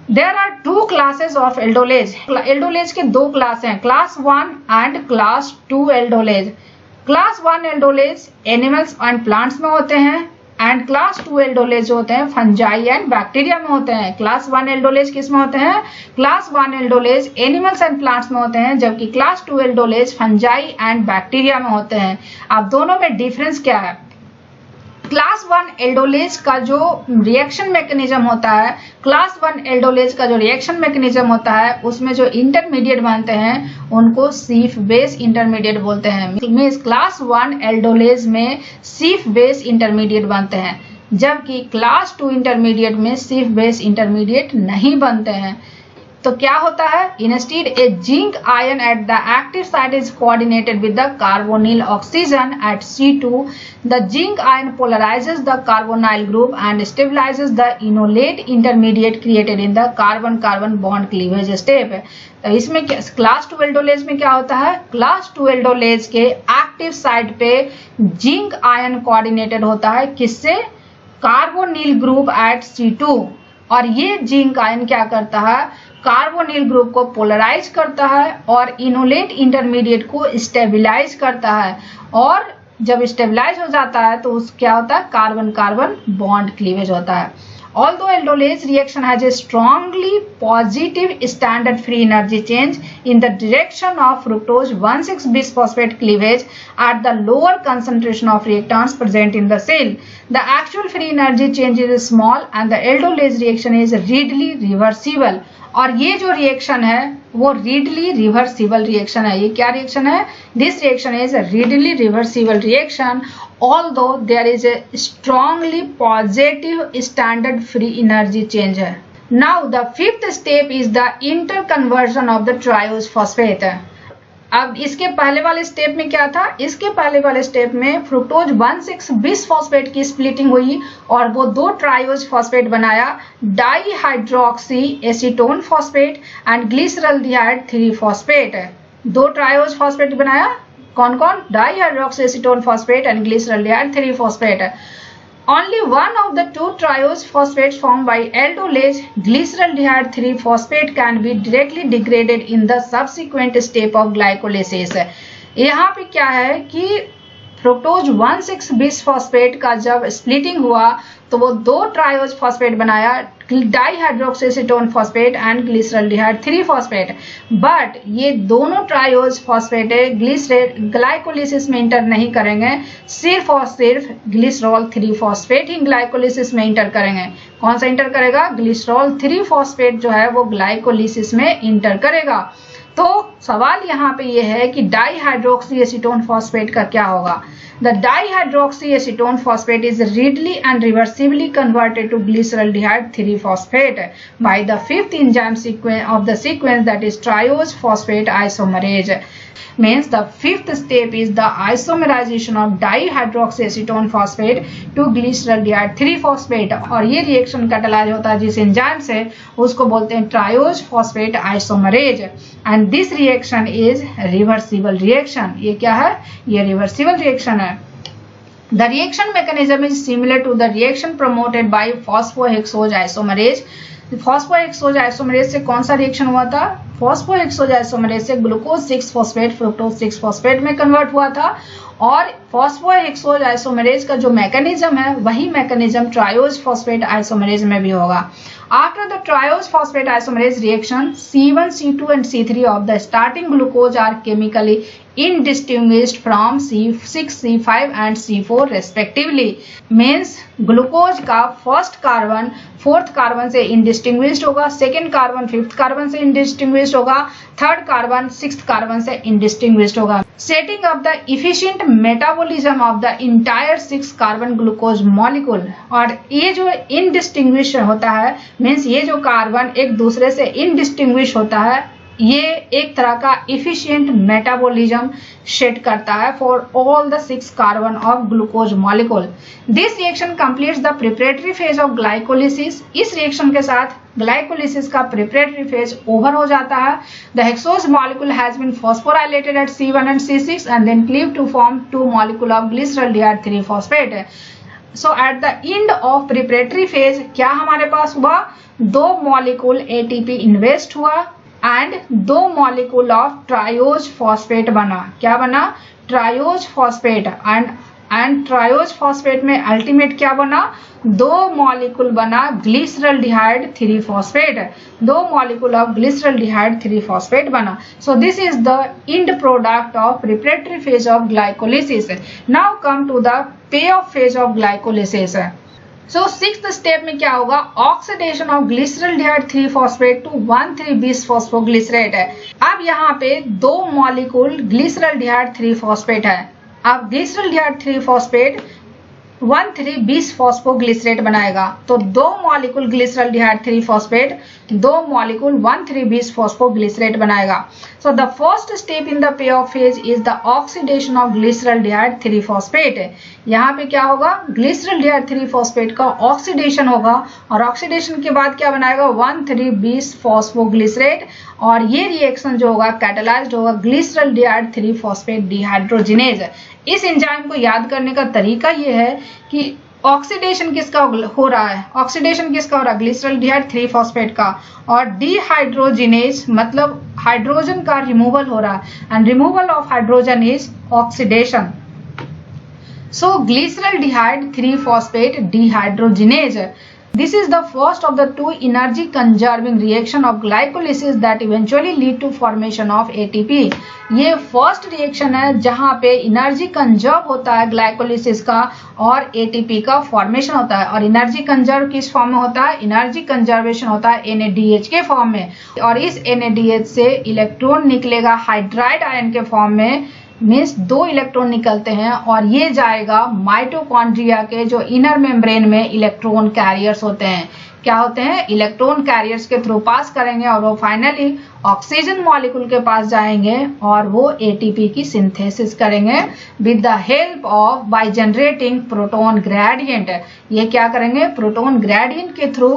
There are two classes of aldolase। Aldolase के दो क्लास हैं, class 1 and class 2 aldolase. Class 1 aldolase animals and plants में होते हैं and class 2 aldolase होते हैं fungi and bacteria में होते हैं। क्लास 1 एल्डोलेज किस में होते हैं, class 1 aldolase animals and plants में होते हैं जबकि class 2 aldolase fungi and bacteria में होते हैं। अब दोनों में डिफरेंस क्या है, क्लास 1 एल्डोलेज का जो रिएक्शन मैकेनिज्म होता है, क्लास 1 एल्डोलेज का जो रिएक्शन मैकेनिज्म होता है उसमें जो इंटरमीडिएट बनते हैं उनको सीफ बेस इंटरमीडिएट बोलते हैं। मींस क्लास 1 एल्डोलेज में सीफ बेस इंटरमीडिएट बनते हैं जबकि क्लास 2 इंटरमीडिएट में सीफ बेस इंटरमीडिएट नहीं बनते हैं। तो क्या होता है, instead a zinc ion at the active site is coordinated with the carbonyl oxygen at C2। The zinc ion polarises the carbonyl group and stabilises the enolate intermediate created in the carbon carbon bond cleavage step. तो इसमें class 2 aldolase में क्या होता है, class 2 aldolase के active site पे zinc ion coordinated होता है किससे, कार्बोनिल ग्रुप एट C2। और ये जिंक आयन क्या करता है, कार्बोनिल ग्रुप को पोलराइज करता है और इनोलेट इंटरमीडिएट को स्टेबलाइज करता है। और जब स्टेबलाइज हो जाता है तो उस क्या होता है, कार्बन कार्बन बॉन्ड क्लीवेज होता है। Although aldolase reaction has a strongly positive standard free energy change in the direction of fructose 1,6 bisphosphate cleavage at the lower concentration of reactants present in the cell, the actual free energy change is small and the aldolase reaction is readily reversible। और ये जो reaction है वो readily reversible reaction है। ये क्या reaction है, this reaction is readily reversible reaction although there is a strongly positive standard free energy change है. Now the fifth step is the interconversion of the triose phosphate. अब इसके पहले वाले step में क्या था, इसके पहले वाले स्टेप में फ्रुक्टोज 1,6-बिस फॉस्फेट की स्प्लिटिंग हुई और वो दो ट्रायोज फॉस्फेट बनाया, dihydroxy acetone phosphate and glyceraldehyde 3 phosphate. दो ट्रायोज फॉस्फेट बनाया, कौन कौन, dihydroxy acetone phosphate and glyceraldehyde 3 phosphate. Only one of the two triose phosphates formed by aldolase glyceraldehyde 3 phosphate can be directly degraded in the subsequent step of glycolysis. यहाँ पे क्या है कि fructose 1,6-बिस phosphate का जब स्प्लिटिंग हुआ तो वो दो ट्रायोज फॉस्फेट बनाया, dihydroxyacetone phosphate and glyceraldehyde 3 phosphate. But ये दोनों ट्रायोज फॉस्फेट ग्लाइकोलिसिस में इंटर नहीं करेंगे, सिर्फ और सिर्फ ग्लिसरॉल 3 फॉस्फेट ही ग्लाइकोलिसिस में इंटर करेंगे. कौन सा इंटर करेगा, ग्लिसरॉल 3 फॉस्फेट जो है वो ग्लाइकोलिसिस में इंटर करेगा. तो सवाल यहाँ पे ये है कि डाईहाइड्रोक्सीएसीटोन फॉस्फेट का क्या होगा. The dihydroxyacetone phosphate is readily and reversibly converted to glyceraldehyde 3 phosphate by the fifth enzyme sequence of the sequence, that is triose phosphate isomerase. Means the fifth step is the isomerization of dihydroxyacetone phosphate to glyceraldehyde 3 phosphate. और ये reaction catalyse होता है जिस enzyme से, उसको बोलते हैं triose phosphate isomerase. And this reaction is reversible reaction. ये क्या है, ये रिवर्सिबल रिएक्शन है. The reaction mechanism is similar to the reaction promoted by phosphohexose isomerase. Phosphohexose isomerase से कौन सा रिएक्शन हुआ था, फॉस्फोहेक्सोज आइसोमरेज से ग्लूकोज 6 फॉस्फेट फ्रुक्टोज 6 फॉस्फेट में कन्वर्ट हुआ था. और फॉस्फोहेक्सोज आइसोमरेज का जो मैकेनिज्म है वही मैकेनिज्म ट्रायोज फॉस्फेट आइसोमरेज में भी होगा. After the triose phosphate isomerase reaction, C1, C2 and C3 of the starting glucose are chemically indistinguished from C6, C5 and C4 respectively. Means glucose का first carbon fourth carbon से इंडिस्टिंग्विश्ड होगा, second carbon fifth carbon से इंडिस्टिंग्विश्ड होगा, third carbon sixth carbon से इंडिस्टिंग्विश्ड होगा. Setting of the efficient metabolism of the entire 6 carbon glucose molecule. और ये जो इंडिस्टिंग्विश होता है, मीन्स ये जो कार्बन एक दूसरे से इंडिस्टिंग्विश होता है, ये एक तरह का इफिशिएंट मेटाबॉलिज्म सेट करता है for all the 6 carbon of glucose molecule. This reaction completes the preparatory phase of glycolysis. इस रिएक्शन के साथ ग्लाइकोलिसिस का प्रिपरेटरी फेज ओवर हो जाता है. The hexose molecule has been phosphorylated at C1 and C6 and then cleave to form 2 molecule of glyceraldehyde 3 phosphate. So at the end of preparatory phase क्या हमारे पास हुआ, 2 मॉलिक्यूल ATP इन्वेस्ट हुआ and 2 molecule of triose phosphate बना. क्या बना, triose phosphate. And triose phosphate में ultimate क्या बना, 2 मॉलिक्यूल बना glyceraldehyde 3 phosphate. 2 molecule of glyceraldehyde 3 phosphate बना. So this is the end product of preparatory phase of glycolysis. Now come to the payoff phase of glycolysis. So sixth step में क्या होगा, oxidation of glyceraldehyde 3 phosphate to 1,3-बिस phosphoglycerate है. अब यहाँ पे 2 molecule glyceraldehyde 3 phosphate है. अब ग्लिसरल्डिहाइड 3 फॉस्फेट 1,3-बिस फॉस्फोग्लिसरेट बनाएगा. तो 2 मॉलिक्यूल ग्लिसरल्डिहाइड 3 फॉस्फेट 2 मॉलिक्यूल 1,3-बिस फॉस्फोग्लिसरेट बनाएगा. So the first step in the payoff phase is the oxidation of glyceraldehyde 3 phosphate. यहाँ पे क्या होगा, ग्लिसरल्डिहाइड 3 फॉस्फेट का ऑक्सीडेशन होगा और ऑक्सीडेशन के बाद क्या बनाएगा, 1,3-बिस फॉस्फोग्लिसरेट. और ये रिएक्शन जो होगा कैटालाइज्ड होगा ग्लिसरल्डिहाइड 3 फॉस्फेट डिहाइड्रोजिनेज. इस एंजाइम को याद करने का तरीका ये है कि ऑक्सीडेशन किसका हो रहा है, ऑक्सीडेशन किसका हो रहा है, ग्लिसरल्डिहाइड 3 फॉस्फेट का. और डिहाइड्रोजिनेज मतलब हाइड्रोजन का रिमूवल हो रहा है and removal of hydrogen is oxidation. So glyceraldehyde 3 phosphate dehydrogenase. This is the first of the 2 energy conserving reaction of glycolysis that eventually lead to formation of ATP. ये first reaction है जहाँ पे energy conserve होता है glycolysis का और ATP का formation होता है. और एनर्जी कंजर्व किस फॉर्म में होता है, एनर्जी कंजर्वेशन होता है NADH के फॉर्म में. और इस NADH से इलेक्ट्रॉन निकलेगा हाइड्राइड आयन के फॉर्म में मीन्स 2 इलेक्ट्रॉन निकलते हैं और ये जाएगा माइटोकॉन्ड्रिया के जो इनर मेम्ब्रेन में इलेक्ट्रॉन कैरियर्स होते हैं। क्या होते हैं? इलेक्ट्रॉन कैरियर्स के थ्रू पास करेंगे और वो फाइनली ऑक्सीजन मॉलिक्यूल के पास जाएंगे और वो एटीपी की सिंथेसिस करेंगे with the help of by generating proton gradient. ये क्या करेंगे? प्रोटॉन ग्रेडियंट के थ्रू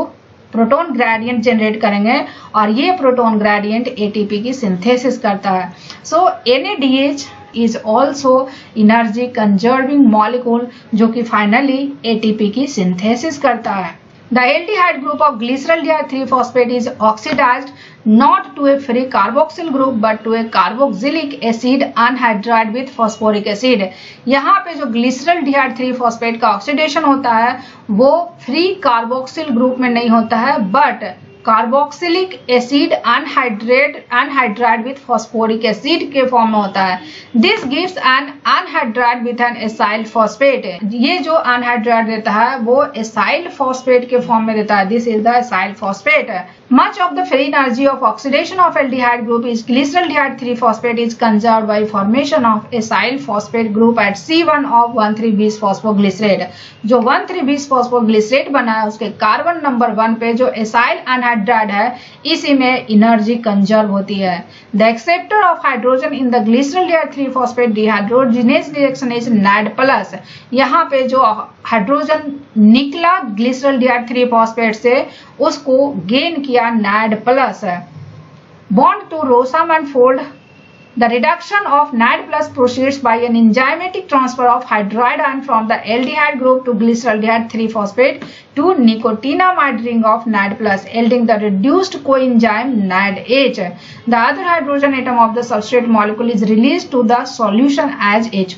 प्रोटॉन ग्रेडियंट जनरेट करेंगे और ये प्रोटॉन ग्रेडियंट एटीपी की सिंथेसिस करता है। सो NADH is also energy conserving molecule जो कि फाइनली एटीपी की सिंथेसिस करता है। The aldehyde group of glyceraldehyde 3-phosphate is oxidized not to a free carboxyl group but to a carboxylic acid anhydride with phosphoric acid। यहाँ पे जो glyceraldehyde 3-phosphate का oxidation होता है वो फ्री कार्बोक्सिल ग्रुप में नहीं होता है but carboxylic acid anhydride with phosphoric acid के फॉर्म में होता है। This gives an anhydride with an acyl phosphate. ये जो अनहाइड्राइड देता है वो एसाइल फॉस्फेट के फॉर्म में देता है। This is the acyl phosphate. Much of the free energy of oxidation of aldehyde group is glyceraldehyde 3-phosphate is conserved by formation of acyl phosphate group at C1 of 1,3-bis phosphoglycerate। जो 1,3-bis phosphoglycerate बना है उसके carbon number 1 पे जो acyl anhydride है इसी में energy conserve होती है। The acceptor of hydrogen in the glyceraldehyde 3-phosphate dehydrogenase reaction is NAD+। यहाँ पे जो हाइड्रोजन निकला ग्लिसरल्डिहाइड 3-phosphate से उसको गेन किया NAD+ है। Bound to Rossmann and fold. The reduction of NAD+ proceeds by an enzymatic transfer of hydride ion from the aldehyde group to glyceraldehyde 3-phosphate to nicotinamide ring of NAD+, yielding the reduced coenzyme NADH. The other hydrogen atom of the substrate molecule is released to the solution as H+।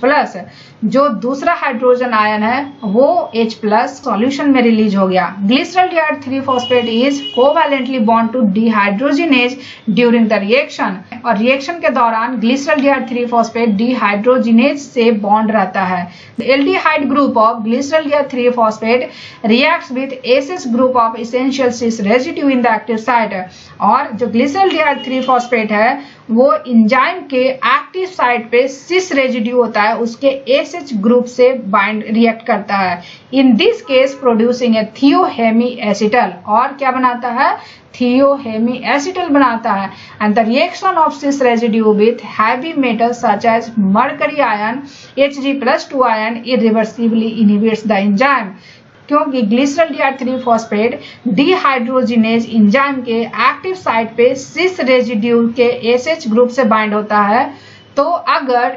जो दूसरा hydrogen ion है वो H+ solution में release हो गया। Glyceraldehyde 3-phosphate is covalently bound to dehydrogenase during the reaction। और reaction के दौरान glyceraldehyde 3-phosphate dehydrogenase से बॉन्ड रहता है। The aldehyde group of glyceraldehyde 3-phosphate reacts with SS group of essential cis residue in the active site। और जो glyceraldehyde 3-phosphate है वो इंजाइम के एक्टिव साइट पे सिस रेजिड्यू होता है उसके एसएच ग्रुप से बाइंड रिएक्ट करता है। In this case producing a thiohemiacetal. और क्या बनाता है? थियोहेमी एसिटल बनाता है। And the reaction of Cys residue with heavy metal such as mercury ion Hg+2 ion irreversibly inhibits the enzyme. क्योंकि ग्लिसरल्डिहाइड 3-phosphate डिहाइड्रोजिनेज एंजाइम के active site पे Cys residue के एसएच ग्रुप से bind होता है तो अगर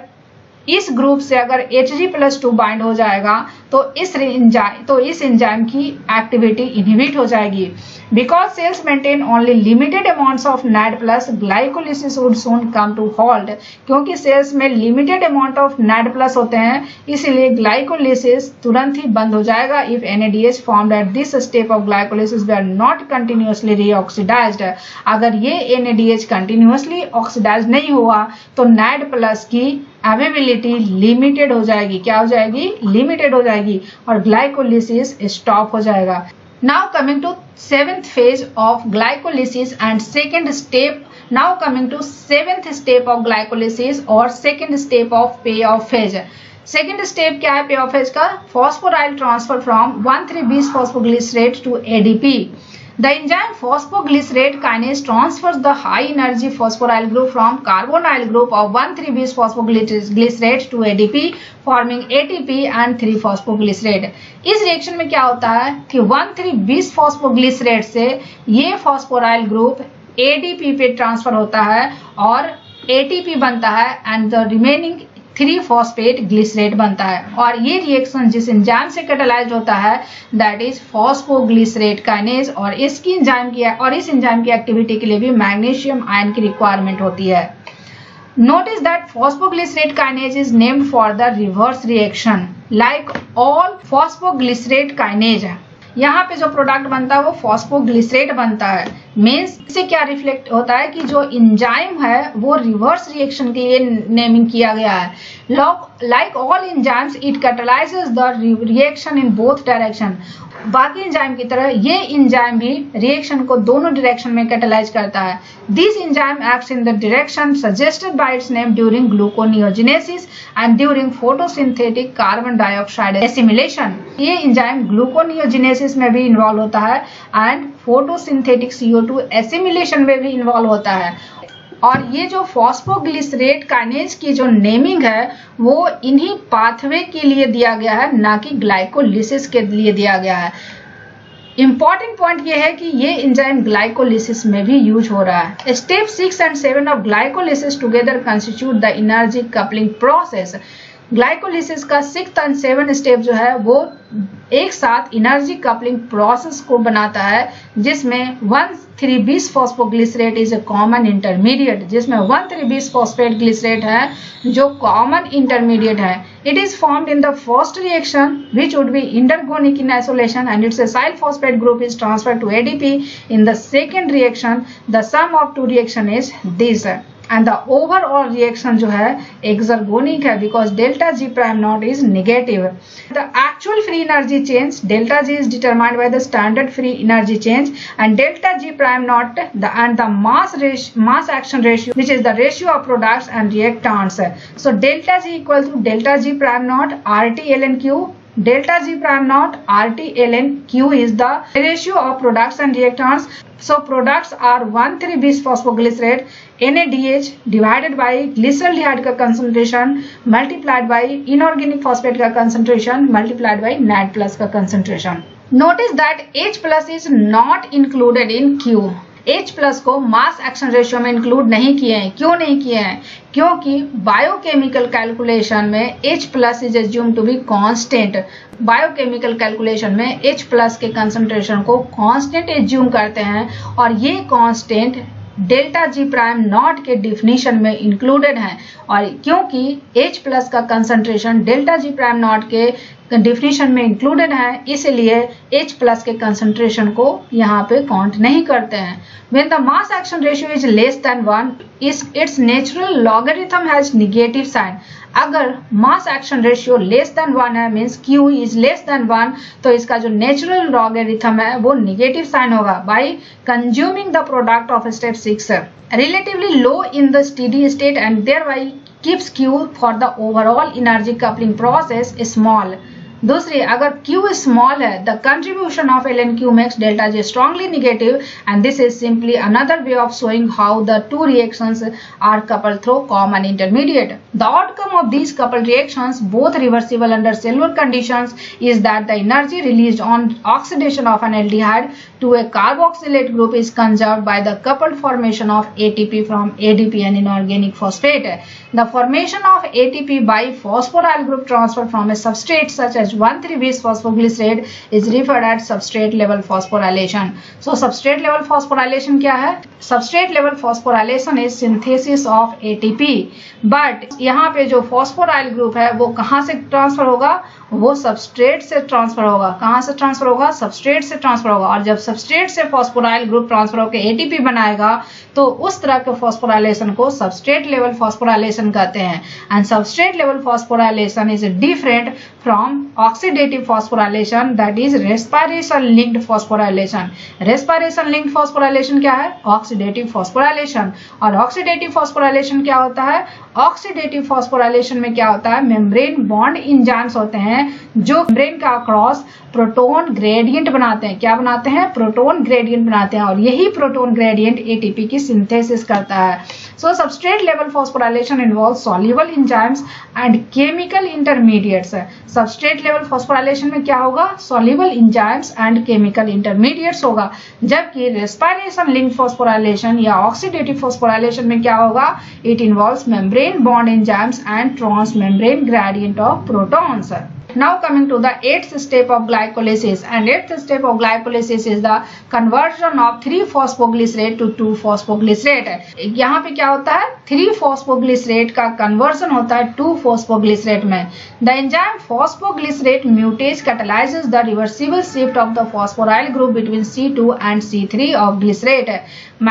इस ग्रुप से अगर Hg+2 बाइंड हो जाएगा तो इस एंजाइम की एक्टिविटी इनहिबिट हो जाएगी। Because cells maintain only limited amounts of NAD+, glycolysis would soon come to halt. क्योंकि सेल्स में लिमिटेड अमाउंट ऑफ NAD+ होते हैं इसलिए ग्लाइकोलिसिस तुरंत ही बंद हो जाएगा if NADH formed at this step of glycolysis we are not continuously reoxidized. अगर ये NADH कंटिन्यूअसली ऑक्सीडाइज नहीं हुआ तो NAD+ की अवेबिलिटी लिमिटेड हो जाएगी। क्या हो जाएगी? लिमिटेड हो जाएगी और ग्लाइकोलिसिस स्टॉप हो जाएगा। Now coming to 7th phase of glycolysis and second step. Now coming to 7th step of glycolysis or second step of payoff phase. Second step क्या है payoff phase का? Phosphoryl transfer from 1,3-bis phosphoglycerate to ADP. The enzyme phosphoglycerate kinase transfers the high energy phosphoryl group from carbonyl group of 1,3-bis phosphoglycerate to ADP forming ATP and 3-phosphoglycerate। इस reaction में क्या होता है कि 1,3-bis phosphoglycerate से ये phosphoryl group ADP पे transfer होता है और ATP बनता है and the remaining 3-phosphate glycerate बनता है। और ये रिएक्शन जिस एंजाइम से कैटालाइज्ड होता है दैट इज फॉस्फोग्लिसरेट काइनेज और इस एंजाइम की एक्टिविटी के लिए भी मैग्नीशियम आयन की रिक्वायरमेंट होती है। Notice that phosphoglycerate kinase is named for the reverse reaction like all phosphoglycerate kinase. यहाँ पे जो प्रोडक्ट बनता है वो फॉस्फोग्लिसरेट बनता है। मीन्स इससे क्या रिफ्लेक्ट होता है कि जो एंजाइम है वो रिवर्स रिएक्शन के लिए नेमिंग किया गया है। like all enzymes, it catalyzes the reaction in both direction. बाकी एंजाइम की तरह ये एंजाइम भी रिएक्शन को दोनों डायरेक्शन में कैटेलाइज करता है. This enzyme acts in the direction suggested by it's name during gluconeogenesis and during photosynthetic carbon dioxide assimilation. ये एंजाइम ग्लूकोनियोजेनेसिस में भी इन्वॉल्व होता है एंड फोटोसिंथेटिक CO2 एसिमिलेशन में भी इन्वॉल्व होता है. और ये जो फॉस्फोग्लिसरेट काइनेज की जो नेमिंग है वो इन्हीं पाथवे के लिए दिया गया है, ना कि ग्लाइकोलिसिस के लिए दिया गया है. इंपॉर्टेंट पॉइंट ये है कि ये एंजाइम ग्लाइकोलिसिस में भी यूज हो रहा है. Step 6 and 7 of glycolysis together constitute the energy coupling process. Glycolysis का 6th and 7th स्टेप जो है वो एक साथ एनर्जी कपलिंग प्रोसेस को बनाता है, जिसमें 1,3-bis phosphoglycerate is a common intermediate, जिसमें 1,3-bis फॉस्फेट ग्लिसरेट है जो कॉमन इंटरमीडिएट है. It is formed in the first reaction which would be endergonic in isolation and its acyl phosphate group is transferred to ADP. In the second reaction the sum of two reaction is this and the overall reaction जो है exergonic है because delta G prime naught is negative. The actual free energy change delta G is determined by the standard free energy change and delta G prime naught and the mass action ratio, which is the ratio of products and reactants. So delta G equal to delta G prime naught RT ln Q. Delta G prime naught RT ln Q is the ratio of products and reactants. So products are 1,3-bis phosphoglycerate NADH divided by glyceraldehyde का concentration multiplied by inorganic phosphate का concentration multiplied by NAD plus का concentration. Notice that H plus is not included in Q. H plus को mass action ratio में include नहीं किए हैं. क्यों नहीं किए हैं? क्योंकि बायोकेमिकल कैलकुलेशन में H plus is assume to be constant. Biochemical calculation में H प्लस के कंसंट्रेशन को कांस्टेंट एज्यूम करते हैं और ये constant delta G prime not के डिफिनीशन में इंक्लूडेड है. और क्योंकि H प्लस का concentration delta G prime not के डिफिनीशन में इंक्लूडेड है, इसलिए H प्लस के कंसंट्रेशन को यहाँ पे काउंट नहीं करते हैं. When the mass action ratio is less than 1, its natural logarithm has negative sign. अगर मास एक्शन रेशियो लेस देन 1 है means Q is less than 1, तो इसका जो नेचुरल लॉगरिथम है वो निगेटिव साइन होगा. Bye consuming the product of step 6 relatively low in the steady state and thereby keeps Q for the overall energy coupling process small. दूसरी, अगर Q small है, the contribution of ln Q makes delta G strongly negative and this is simply another way of showing how the two reactions are coupled through common intermediate. The outcome of these coupled reactions, both reversible under cellular conditions, is that the energy released on oxidation of an aldehyde to a carboxylate group is conserved by the coupled formation of ATP from ADP and inorganic phosphate. The formation of ATP by phosphoryl group transfer from a substrate such as 1,3-bis phosphoglycerate is referred as substrate level phosphorylation. So substrate level phosphorylation क्या है? Substrate level phosphorylation is synthesis of ATP. But यहाँ पे जो phosphoryl group है वो कहाँ से transfer होगा? वो सबस्ट्रेट से ट्रांसफर होगा. कहाँ से ट्रांसफर होगा? सबस्ट्रेट से ट्रांसफर होगा. और जब सबस्ट्रेट से फॉस्फोराइल ग्रुप ट्रांसफर होकर एटीपी बनाएगा तो उस तरह के फॉस्फोराइलेशन को सबस्ट्रेट लेवल फॉस्फोराइलेशन कहते हैं. And substrate level phosphorylation is different from oxidative phosphorylation, that is respiration linked phosphorylation. Respiration linked phosphorylation क्या है? Oxidative phosphorylation. और ऑक्सीडेटिव फॉस्फोराइलेशन क्या होता है? ऑक्सीडेटिव फॉस्फोराइलेशन में क्या होता है? मेम्ब्रेन बॉन्ड एंजाइम्स होते हैं जो मेम्ब्रेन का अक्रॉस प्रोटॉन ग्रेडियंट बनाते हैं. क्या बनाते हैं? प्रोटॉन ग्रेडियंट बनाते हैं. और यही प्रोटॉन ग्रेडियंट एटीपी की सिंथेसिस करता है. So substrate level phosphorylation involve soluble enzymes and chemical intermediates. Substrate level phosphorylation में क्या होगा? Soluble enzymes and chemical intermediates होगा. जबकि रेस्पिरेशन लिंक्ड फॉस्फोराइलेशन या ऑक्सीडेटिव फॉस्फोराइलेशन में क्या होगा? It involves membrane bound enzymes and transmembrane gradient of protons. Now coming to the 8th step of glycolysis, and 8th step of glycolysis is the conversion of 3-phosphoglycerate to 2-phosphoglycerate. यहाँ पे क्या होता है? 3-phosphoglycerate का conversion होता है 2-phosphoglycerate में. The enzyme phosphoglycerate mutase catalyzes the reversible shift of the phosphoryl group between C2 and C3 of glycerate.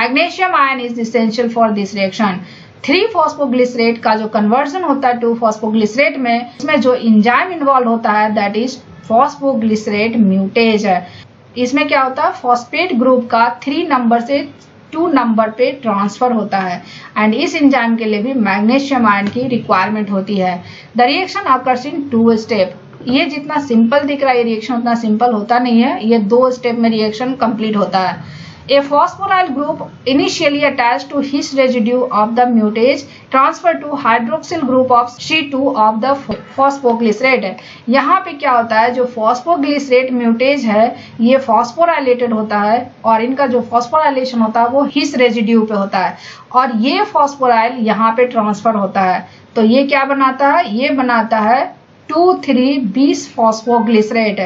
Magnesium ion is essential for this reaction. Three phosphoglycerate का जो कन्वर्जन होता है 2-फॉस्फोग्लिसरेट में, इसमें जो एंजाइम इन्वॉल्व होता है दैट इज फॉस्फोग्लिसरेट म्यूटेज है। इसमें क्या होता है, फॉस्फेट ग्रुप का 3 नंबर से 2 नंबर पे ट्रांसफर होता है एंड इस एंजाइम के लिए भी मैग्नीशियम आयन की रिक्वायरमेंट होती है। The reaction occurs in 2 step. ये जितना सिंपल दिख रहा है रिएक्शन उतना सिंपल होता नहीं है, ये 2 स्टेप में रिएक्शन कंप्लीट होता है। A phosphoryl group initially attached to his residue of the mutage transfer to hydroxyl group of C2 of the phosphoglycerate। यहाँ पे क्या होता है, जो phosphoglycerate mutage है ये phosphorylated होता है और इनका जो phosphorylation होता है वो his residue पे होता है और ये phosphoryl यहाँ पे ट्रांसफर होता है। तो ये क्या बनाता है, ये बनाता है 2,3-bis-phosphoglycerate।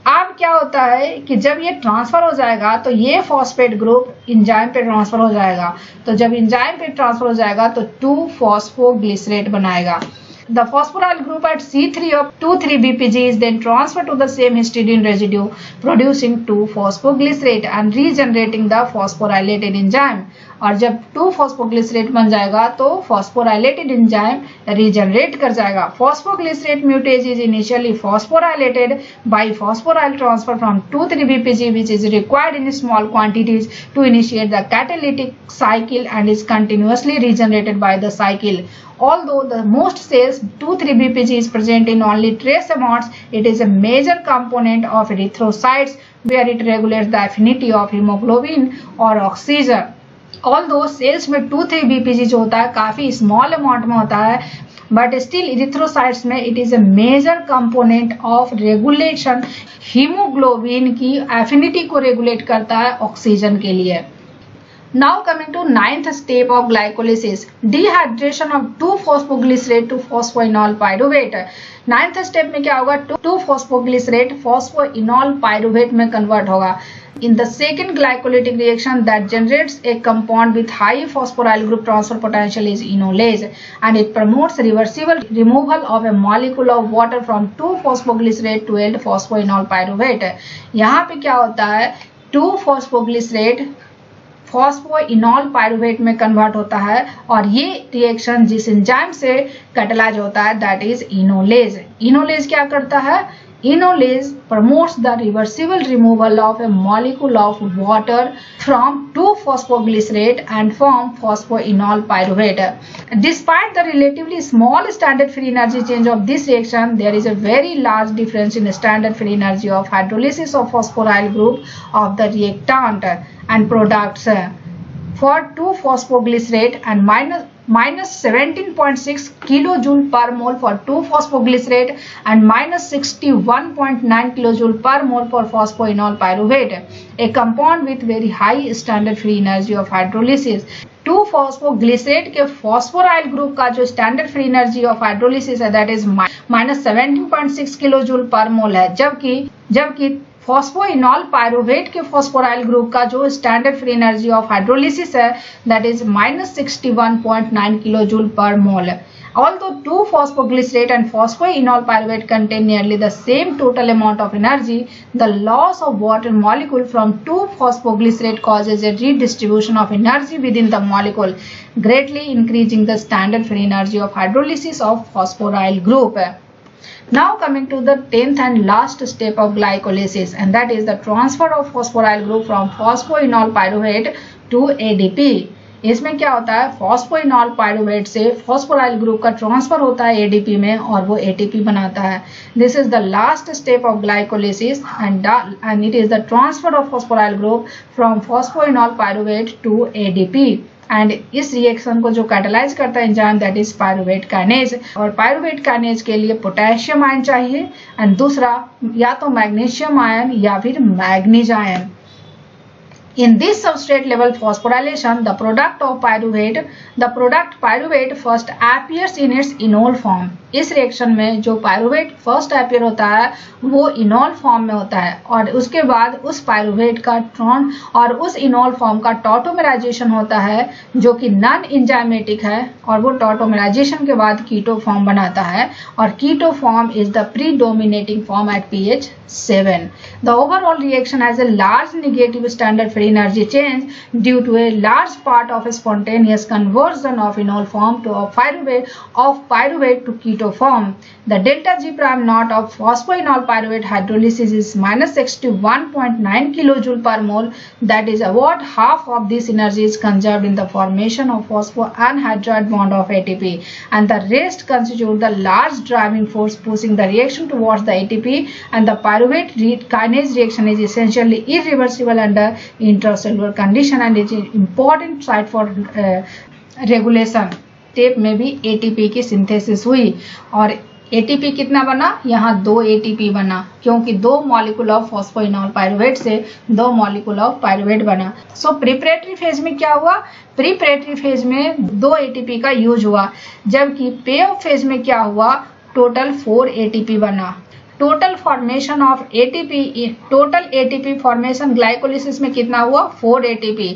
अब क्या होता है कि जब ये ट्रांसफर हो जाएगा तो ये फॉस्फेट ग्रुप एंजाइम पे ट्रांसफर हो जाएगा, तो जब एंजाइम पे ट्रांसफर हो जाएगा तो 2-फॉस्फोग्लिसरेट बनाएगा। The phosphoryl group at C3 of 2,3-BPG is then transferred to the same histidine residue, producing 2-phosphoglycerate and regenerating the phosphorylated enzyme। और जब 2-फॉस्फोग्लिसरेट बन जाएगा तो फॉस्फोराइलेटेड एंजाइम रीजनरेट कर जाएगा। Phosphoglycerate mutase is initially phosphorylated by phosphoryl transfer from 2,3-BPG which is required in small quantities to initiate the catalytic cycle and is continuously regenerated by the cycle. Although the most cells 2,3-BPG is present in only trace amounts, it is a major component of erythrocytes where it regulates the affinity of hemoglobin or oxygen। Although cells में 2,3-BPG जो होता है काफी small amount में होता है, but still erythrocytes में it is a major component of regulation, haemoglobin की एफिनिटी को रेगुलेट करता है ऑक्सीजन के लिए। Now coming to 9th step of glycolysis, dehydration of 2-phosphoglycerate to phosphoenol pyruvate। 9th step में क्या होगा, 2-phosphoglycerate phosphoenol pyruvate में कन्वर्ट होगा। In the second glycolytic reaction that generates a compound with high phosphoryl group transfer potential is enolase and it promotes reversible removal of a molecule of water from 2-phosphoglycerate to 8-phosphoenol pyruvate। यहाँ पे क्या होता है, 2-phosphoglycerate phosphoenol pyruvate में convert होता है और ये रिएक्शन जिस एंजाइम से कैटलाइज होता है दैट इज इनोलेज। इनोलेज क्या करता है, enolase promotes the reversible removal of A molecule of water from 2-phosphoglycerate and form phosphoenol pyruvate। Despite the relatively small standard free energy change of this reaction, there is a very large difference in standard free energy of hydrolysis of phosphoryl group of the reactant and products for 2-phosphoglycerate and minus 17.6 kilojoule per mole for 2-phosphoglycerate and minus 61.9 kilojoule per mole for phosphoenol pyruvate, a compound with very high standard free energy of hydrolysis। 2-phosphoglycerate के phosphoryl group का जो standard free energy of hydrolysis है that is minus 17.6 kilojoule पर मोल है, जबकि phosphoenol pyruvate के phosphoryl group का जो standard free energy of hydrolysis है दैट इज minus 61.9 किलोजूल पर मोल। Although 2-phosphoglycerate and phosphoenol pyruvate contain nearly the same total amount of energy, the loss of water molecule from 2-phosphoglycerate causes a redistribution of energy within the molecule, greatly increasing the standard free energy of hydrolysis of phosphoryl group। Now coming to the 10th and last step of glycolysis, and that is the transfer of phosphoryl group from phosphoenol pyruvate to ADP। इसमें क्या होता है, phosphoenolpyruvate से phosphoryl group का transfer होता है ADP में और वो एटीपी बनाता है। This is the last step of glycolysis and it is the transfer of phosphoryl group from phosphoenolpyruvate to ADP and इस रिएक्शन को जो कैटलाइज करता है enzyme that is pyruvate kinase. और पायरुवेट काइनेज के लिए पोटेशियम आयन चाहिए and दूसरा या तो मैग्नीशियम आयन या फिर manganese ion. In this substrate level phosphorylation, the product pyruvate first appears in its enol form। इस रिएक्शन में जो पायरुवेट फर्स्ट अपीयर होता है वो इनोल फॉर्म में होता है और उसके बाद उस पायरुवेट का ट्रॉन और उस इनोल फॉर्म का टॉटोमेराइजेशन होता है जो कि नॉन एंजाइमेटिक है और वो टॉटोमेराइजेशन के बाद कीटो फॉर्म बनाता है और keto form is the predominating form at pH 7। The overall reaction has a large negative standard free energy change due to a large part of a spontaneous conversion of enol form to of pyruvate to keto form. The delta G prime naught of phosphoenol pyruvate hydrolysis is minus 61.9 kilojoule per mole. That is about half of this energy is conserved in the formation of phosphoanhydride bond of ATP, and the rest constitute the large driving force pushing the reaction towards the ATP, and the pyruvate kinase reaction is essentially irreversible under intracellular condition and is an important site for regulation. Step में भी ATP की synthesis हुई और ATP कितना बना, यहाँ 2 ATP बना क्योंकि 2 मॉलिक्यूल ऑफ फॉस्फोइनॉल पाइरुवेट से 2 मॉलिक्यूल ऑफ पाइरुवेट बना. सो प्रिपरेटरी फेज में क्या हुआ, प्रिपरेटरी फेज में 2 ATP का यूज हुआ, जबकि पेऑफ फेज में क्या हुआ, टोटल 4 ATP बना. Total formation of ATP, total ATP formation glycolysis में कितना हुआ, 4 ATP,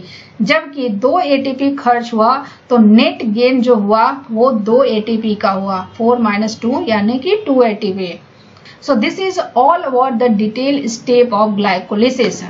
जबकि 2 ATP खर्च हुआ तो नेट गेन जो हुआ वो 2 ATP का हुआ, 4 - 2 यानी कि 2 ATP. So this is all about the detail step of glycolysis.